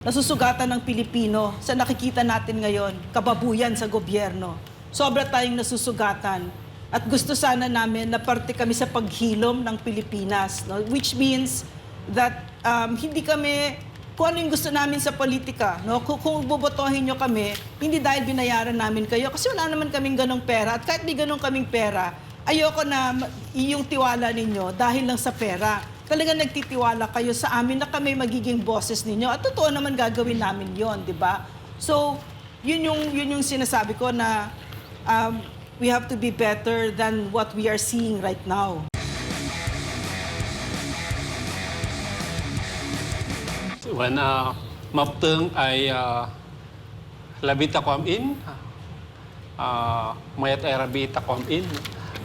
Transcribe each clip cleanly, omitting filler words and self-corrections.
Nasusugatan ng Pilipino sa nakikita natin ngayon, kababuyan sa gobyerno. Sobra tayong nasusugatan at gusto sana namin na parte kami sa paghilom ng Pilipinas, no? Which means that hindi kami, kung ano yung gusto namin sa politika, no? Kung bobotohin nyo kami, hindi dahil binayaran namin kayo, kasi wala naman kaming ganong pera. At kahit may ganong kaming pera, ayoko na yung tiwala ninyo dahil lang sa pera. Talagang nagtitiwala kayo sa amin na kami magiging bosses ninyo. At totoo naman gagawin namin yon, di ba? So, yun yung sinasabi ko na we have to be better than what we are seeing right now. When mapteng ay labita kom in, mayat ay rabita kom in,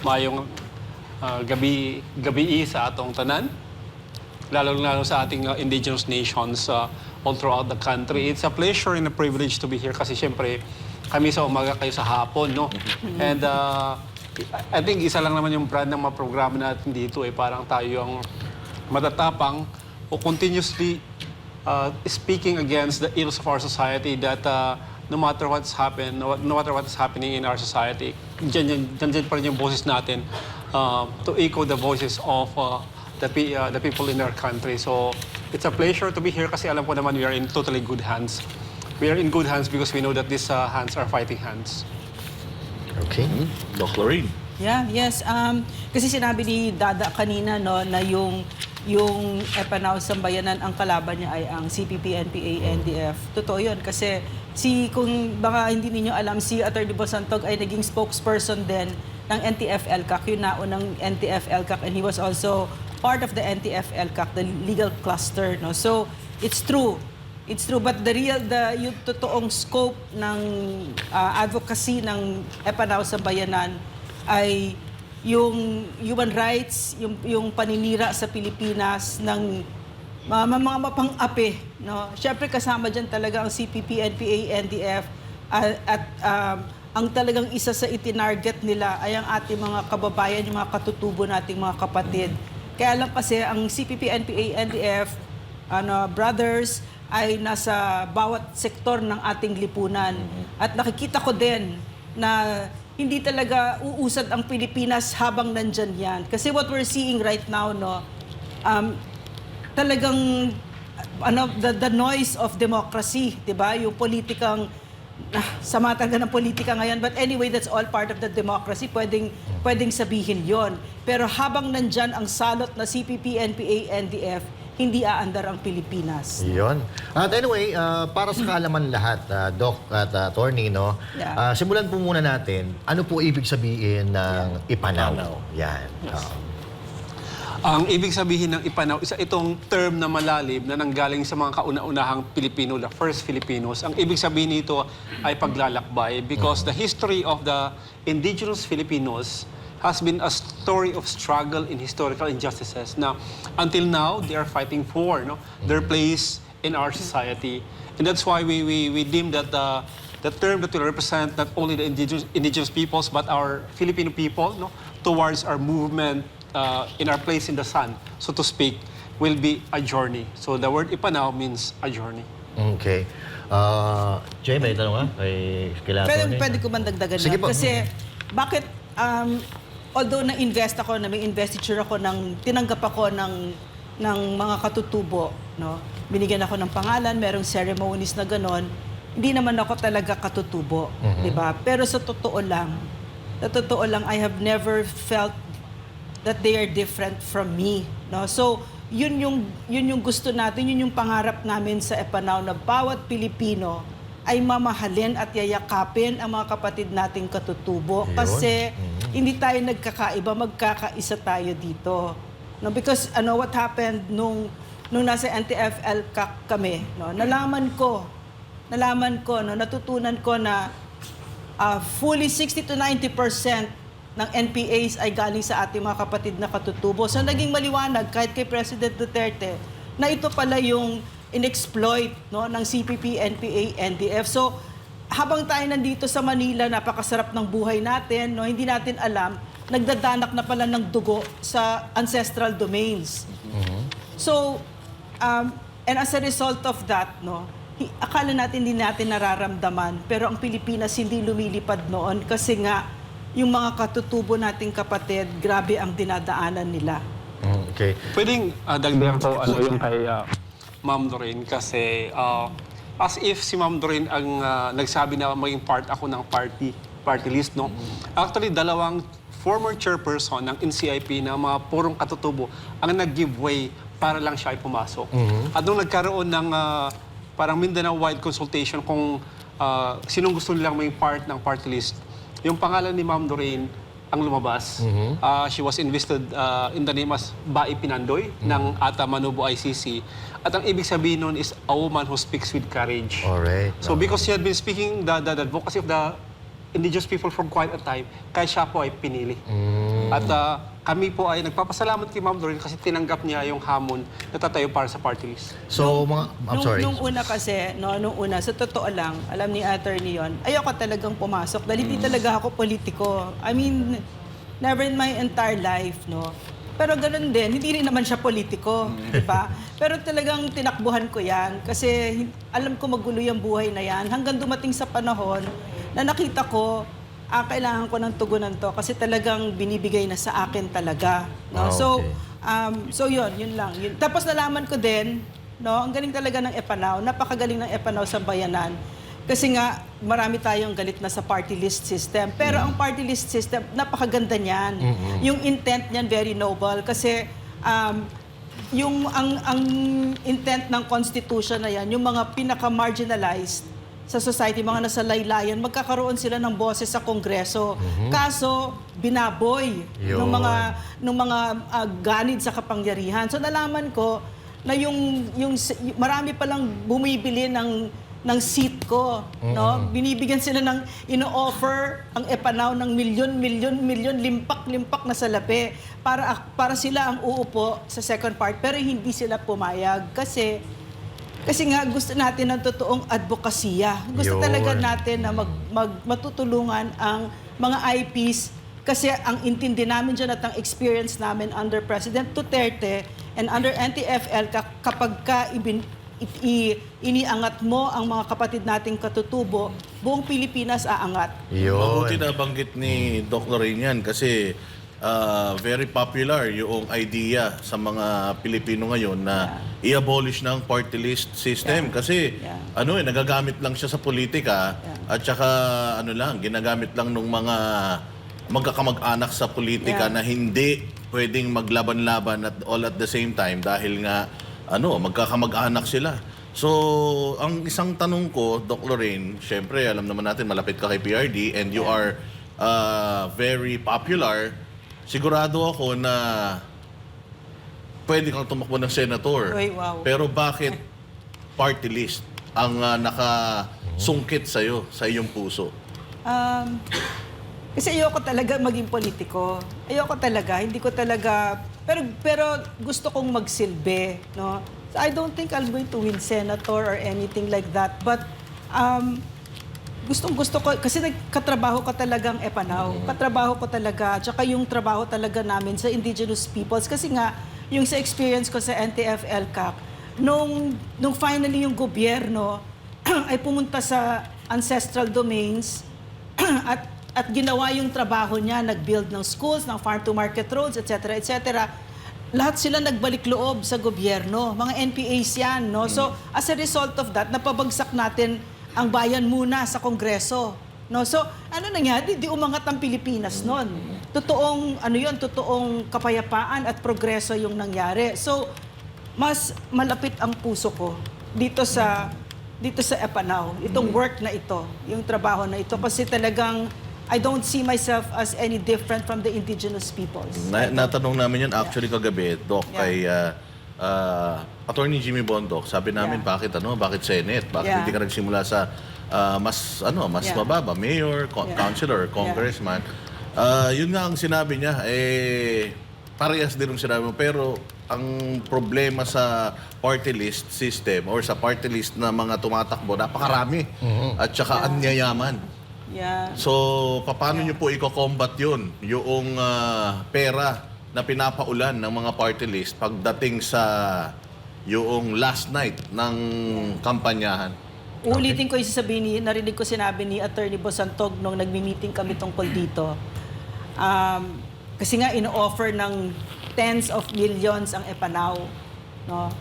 mayong gabi sa atong tanan, lalo sa ating indigenous nations all throughout the country. It's a pleasure and a privilege to be here kasi siyempre kami sa umaga kayo sa hapon, no? And I think isa lang naman yung brand ng mga programa natin dito, parang tayo ang matatapang o continuously speaking against the ills of our society that no matter what's happening in our society, dyan pa rin yung boses natin to echo the voices of the people in our country. So it's a pleasure to be here kasi alam ko naman we are in totally good hands. We are in good hands because we know that these hands are fighting hands. Okay. Doc Lorraine. Yeah, yes. Kasi sinabi ni Dada kanina, no, na yung Epanao Sambayanan, ang kalaban niya ay ang CPP, NPA, NDF. Totoo yun kasi kung baka hindi niyo alam, si Atty. Bosantog ay naging spokesperson din ng NTF-ELCAC, yung naunang NTF-ELCAC, and he was also part of the NTF-ELCAC, the legal cluster, no. So it's true, but yung totoong scope ng advocacy ng Epanao Sambayanan ay yung human rights, yung paninira sa Pilipinas ng mga mapang-api, no? Siyempre kasama dyan talaga ang CPP, NPA, NDF, at ang talagang isa sa itinarget nila ay ang ating mga kababayan, yung mga katutubo nating mga kapatid. Kaya lang kasi ang CPP, NPA, NDF, brothers, ay nasa bawat sektor ng ating lipunan. At nakikita ko din na hindi talaga uusad ang Pilipinas habang nandyan yan. Kasi what we're seeing right now, no, talagang the noise of democracy, 'di ba? Yung politikang sama talaga ng politika ngayon, but anyway, that's all part of the democracy. Pwedeng sabihin 'yon. Pero habang nandyan ang salot na CPP, NPA, NDF, hindi aandar ang Pilipinas. Yun. At anyway, para sa kaalaman lahat, Doc at Attorney, no? Yeah. Simulan po muna natin, ano po ibig sabihin ng Ipanao? Yan. Yes. Ang ibig sabihin ng Ipanao, isa itong term na malalim na nanggaling sa mga kauna-unahang Pilipino, the first Filipinos. Ang ibig sabihin nito ay paglalakbay because the history of the indigenous Filipinos has been a story of struggle in historical injustices. Now, until now, they are fighting for their place in our society. And that's why we deem that the term that will represent not only the indigenous peoples, but our Filipino people, towards our movement in our place in the sun, so to speak, will be a journey. So the word Ipanao means a journey. Okay. Jay, may tanong ka? Pwede ko man dagdagan Sige yan. po. Kasi bakit, although na-invest ako, na may investiture ako, tinanggap ako ng mga katutubo, no? Binigyan ako ng pangalan, merong ceremonies na ganon, hindi naman ako talaga katutubo, di ba? Pero sa totoo lang, I have never felt that they are different from me, no? So, yun yung gusto natin, yun yung pangarap namin sa Epanao, na bawat Pilipino ay mamahalin at yayakapin ang mga kapatid nating katutubo. Yun. Kasi hindi tayo nagkakaiba, magkakaisa tayo dito. No, because what happened nung nasa NTF-ELCAC kami, no? Nalaman ko, natutunan ko na fully 60 to 90% ng NPAs ay galing sa ating mga kapatid na katutubo. So naging maliwanag kahit kay President Duterte na ito pala yung in-exploit, no, ng CPP, NPA, NDF. So habang tayo nandito sa Manila, napakasarap ng buhay natin, no, hindi natin alam, nagdadanak na pala ng dugo sa ancestral domains. So, and as a result of that, no, akala natin hindi natin nararamdaman, pero ang Pilipinas hindi lumilipad noon kasi nga yung mga katutubo nating kapatid, grabe ang dinadaanan nila. Okay. Pwedeng dagdagan ko yung kay Ma'am Doreen kasi as if si Ma'am Doreen ang nagsabi na maging part ako ng party list, no? Actually, dalawang former chairperson ng NCIP na mga purong katutubo ang nag-give way para lang siya ay pumasok. At nung nagkaroon ng parang Mindanao-wide consultation kung sinong gusto nilang maging part ng party list, yung pangalan ni Ma'am Doreen ang lumabas. She was invested in the name as Bai Pinandoy ng Ata Manubo ICC. At ang ibig sabihin nun is a woman who speaks with courage. Alright. So because she had been speaking the advocacy of the indigenous people for quite a time, kaya siya po ay pinili. At kami po ay nagpapasalamat kay Ma'am Doreen kasi tinanggap niya yung hamon na tatayo para sa party list. So, I'm sorry. Nung una kasi, nung una, sa totoo lang, alam ni attorney yon, ayoko talagang pumasok dahil hindi talaga ako politiko. I mean, never in my entire life, no? Pero ganun din, hindi rin naman siya politiko, di ba? Pero talagang tinakbuhan ko yan kasi alam ko magulo yung buhay na yan hanggang dumating sa panahon na nakita ko, kailangan ko ng tugunan to kasi talagang binibigay na sa akin talaga. No? So yun lang. Tapos nalaman ko din, no, ang galing talaga ng EPANAW, napakagaling ng EPANAW sa bayanan. Kasi nga, marami tayong galit na sa party list system. Pero ang party list system, napakaganda niyan. Yung intent niyan, very noble. Kasi ang intent ng Constitution na yan, yung mga pinaka-marginalized sa society, mga nasa laylayan, magkakaroon sila ng boses sa Kongreso. Kaso, binaboy ng mga ganid sa kapangyarihan. So nalaman ko na yung marami palang bumibili ng seat ko, no? Binibigyan sila ng ino-offer ang EPANAW ng milyon, limpak na salapi para sila ang uupo sa second part, pero hindi sila pumayag kasi nga gusto natin ng totoong advokasya. Gusto talaga natin na matutulungan ang mga IPs kasi ang intindi namin dyan at ang experience namin under President Duterte and under NTFL kapag iniangat mo ang mga kapatid nating katutubo, buong Pilipinas aangat. Mabuti na banggit ni Doc Lorraine yan kasi very popular yung idea sa mga Pilipino ngayon na i-abolish ng party list system kasi nagagamit lang siya sa politika at saka ginagamit lang ng mga magkakamag-anak sa politika na hindi pwedeng maglaban-laban at all at the same time dahil nga magkakamag-anak sila. So, ang isang tanong ko, Doc Lorraine, syempre alam naman natin malapit ka kay PRD and you are very popular. Sigurado ako na pwede kang tumakbo ng senator. Uy, wow. Pero bakit party list ang nakasungkit sa'yo, sa iyong puso? Kasi ayoko talaga maging politiko. Ayoko talaga, hindi ko talaga... Pero gusto kong magsilbi, no? So I don't think I'm going to win senator or anything like that. But gustong-gusto ko, kasi katrabaho ko talagang EPANAW. Katrabaho ko talaga, tsaka yung trabaho talaga namin sa indigenous peoples. Kasi nga, yung sa experience ko sa NTF-ELCAC, nung finally yung gobyerno ay pumunta sa ancestral domains at ginawa yung trabaho niya, nag-build ng schools, ng farm-to-market roads, etc., etc., lahat sila nagbalik loob sa gobyerno. Mga NPAs yan, no? So, as a result of that, napabagsak natin ang bayan muna sa Kongreso. No? So, ano nangyari? Di umangat ang Pilipinas noon. Totoong kapayapaan at progreso yung nangyari. So, mas malapit ang puso ko dito sa EPANAW, itong work na ito, yung trabaho na ito. Kasi talagang, I don't see myself as any different from the indigenous peoples. Natanong namin yan actually kagabi, Doc, kay Attorney Jimmy Bondoc. Sabi namin, bakit Senate? Bakit hindi ka nagsimula sa mas mababa, mayor, councilor, congressman? Yun nga ang sinabi niya, parehas din ang sinabi mo. Pero ang problema sa party list system or sa party list na mga tumatakbo, napakarami at saka anyayaman. So, paano niyo po i-combat yun? Yung pera na pinapaulan ng mga party list pagdating sa yung last night ng kampanyahan? Uulitin ko yung sasabihin, narinig ko sinabi ni Attorney Bosantog nung nagmi-meeting kami tungkol dito. Kasi nga ino-offer ng tens of millions ang Epanao, no?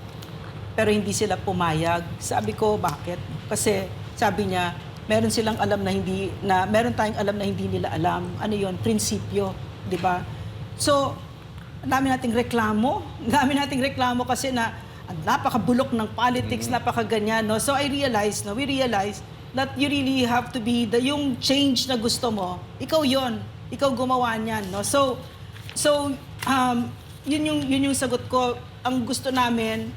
Pero hindi sila pumayag. Sabi ko, bakit? Kasi sabi niya, meron silang alam na meron tayong alam na hindi nila alam. Ano 'yon? Prinsipyo, 'di ba? So, ang dami nating reklamo kasi na ang napakabulok ng politics, napakaganyan, no? So we realized that you really have to be yung change na gusto mo, ikaw gumawa niyan, no? So yun yung sagot ko. Ang gusto namin,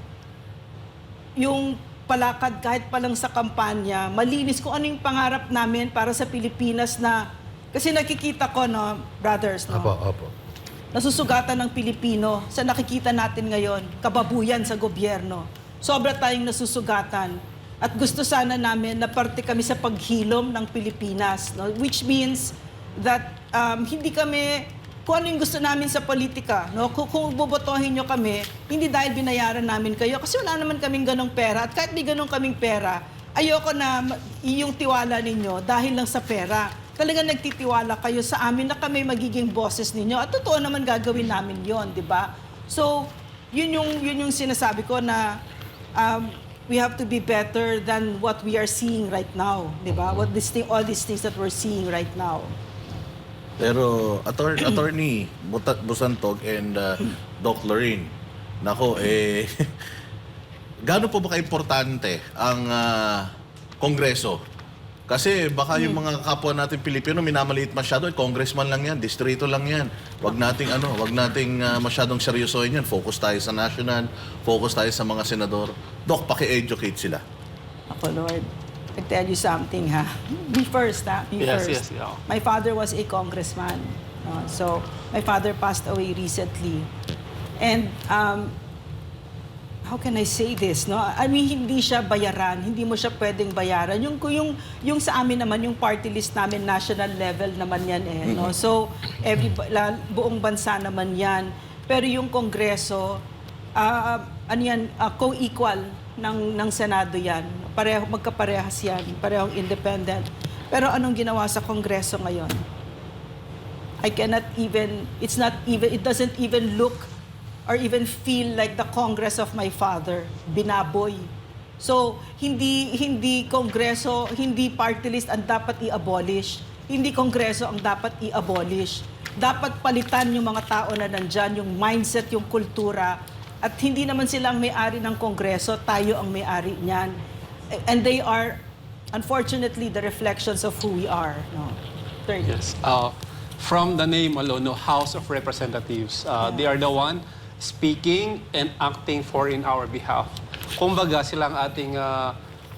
yung palakad kahit pa lang sa kampanya, malinis kung ano yung pangarap namin para sa Pilipinas na, kasi nakikita ko, no, brothers, no? Opo. Nasusugatan ng Pilipino sa nakikita natin ngayon, kababuyan sa gobyerno. Sobra tayong nasusugatan. At gusto sana namin na parte kami sa paghilom ng Pilipinas, no? Which means that hindi kami, kung ano yung gusto namin sa politika, no? Kung bobotohin nyo kami, hindi dahil binayaran namin kayo, kasi wala naman kaming ganong pera. At kahit may ganong kaming pera, ayoko na yung tiwala ninyo dahil lang sa pera. Talagang nagtitiwala kayo sa amin na kami magiging bosses ninyo. At totoo naman gagawin namin yon, di ba? So, yun yung sinasabi ko na we have to be better than what we are seeing right now, di ba? All these things that we're seeing right now. Pero Attorney Bosantog and Doc Lorraine, nako, gaano po ba ka-importante ang Kongreso? Kasi baka yung mga kapwa natin Pilipino minamaliit masyado, congressman lang yan, distrito lang yan. Wag nating masyadong seryosohin yan. Focus tayo sa national, focus tayo sa mga senador. Doc, paki-educate sila. Ako, Lord, I tell you something, ha? Be first, ha? Be Yes, first. yes, yeah. My father was a congressman. So, my father passed away recently. And, how can I say this, no? I mean, hindi siya bayaran, hindi mo siya pwedeng bayaran. Yung sa amin naman, yung party list namin, national level naman yan no? So, buong bansa naman yan. Pero yung Kongreso, co-equal ng Senado yan. Magkaparehas yan, parehong independent. Pero anong ginawa sa Kongreso ngayon? It doesn't even look or even feel like the Congress of my father, binaboy. So, hindi Kongreso, hindi party list ang dapat i-abolish. Hindi Kongreso ang dapat i-abolish. Dapat palitan yung mga tao na nandyan, yung mindset, yung kultura. At hindi naman sila ang may-ari ng Kongreso, tayo ang may-ari niyan. And they are, unfortunately, the reflections of who we are. No? Third. Yes. From the name alone, no, House of Representatives, they are the one speaking and acting for in our behalf. Kumbaga, silang ating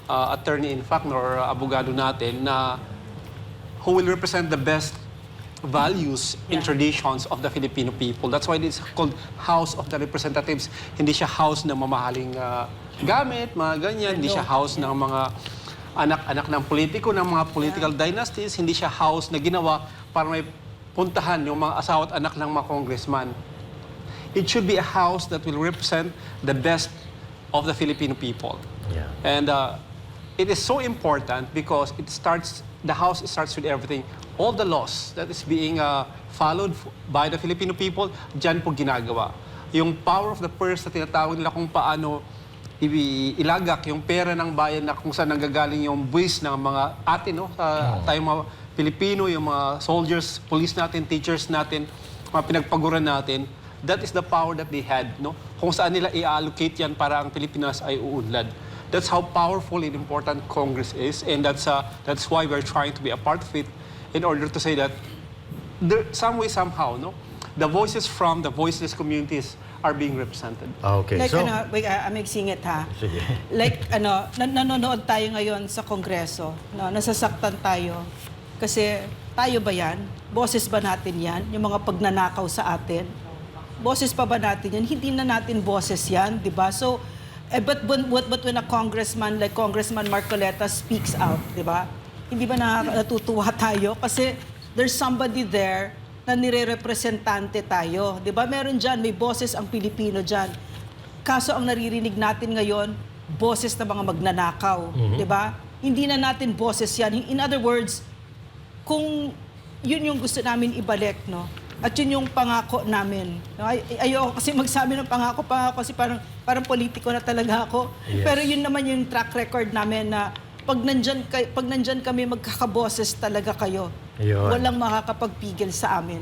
attorney in fact or abogado natin na who will represent the best values and traditions of the Filipino people. That's why it's called House of the Representatives. Hindi siya house ng mamahaling gamit, mga ganyan. Hindi siya house ng mga anak-anak ng politiko, ng mga political dynasties. Hindi siya house na ginawa para may puntahan yung mga asawa at anak ng mga congressman. It should be a house that will represent the best of the Filipino people. Yeah. And it is so important because the house starts with everything. All the laws that is being followed by the Filipino people, dyan po ginagawa. Yung power of the purse na tinatawag nila kung paano ilagak yung pera ng bayan na kung saan nanggagaling yung buwis ng mga atin, no? Tayong mga Pilipino, yung mga soldiers, police natin, teachers natin, mga pinagpaguran natin. That is the power that they had, no? Kung saan nila i-allocate yan para ang Pilipinas ay uunlad. That's how powerful and important Congress is, and that's why we're trying to be a part of it in order to say that some way, somehow, no, the voices from the voiceless communities are being represented. Okay, Like, so... I'm mixing it, ha? Sige. Like, nanonood tayo ngayon sa Kongreso, no? Nasasaktan tayo. Kasi, tayo ba yan? Boses ba natin yan? Yung mga pagnanakaw sa atin? Boses pa ba natin yan? Hindi na natin boses yan, di ba? So, but when a congressman like Congressman Marcoleta speaks out, di ba? Hindi ba natutuwa tayo? Kasi there's somebody there na nire-representante tayo. Di ba? Meron dyan, may boses ang Pilipino dyan. Kaso ang naririnig natin ngayon, boses na mga magnanakaw. Di ba? hindi na natin boses yan. In other words, kung yun yung gusto namin ibalik, no? At yun yung pangako namin. No? Ayoko kasi magsabi ng pangako kasi parang politiko na talaga ako. Yes. Pero yun naman yung track record namin na pag nandyan kami, magkakaboses talaga kayo. Yun. Walang makakapagpigil sa amin.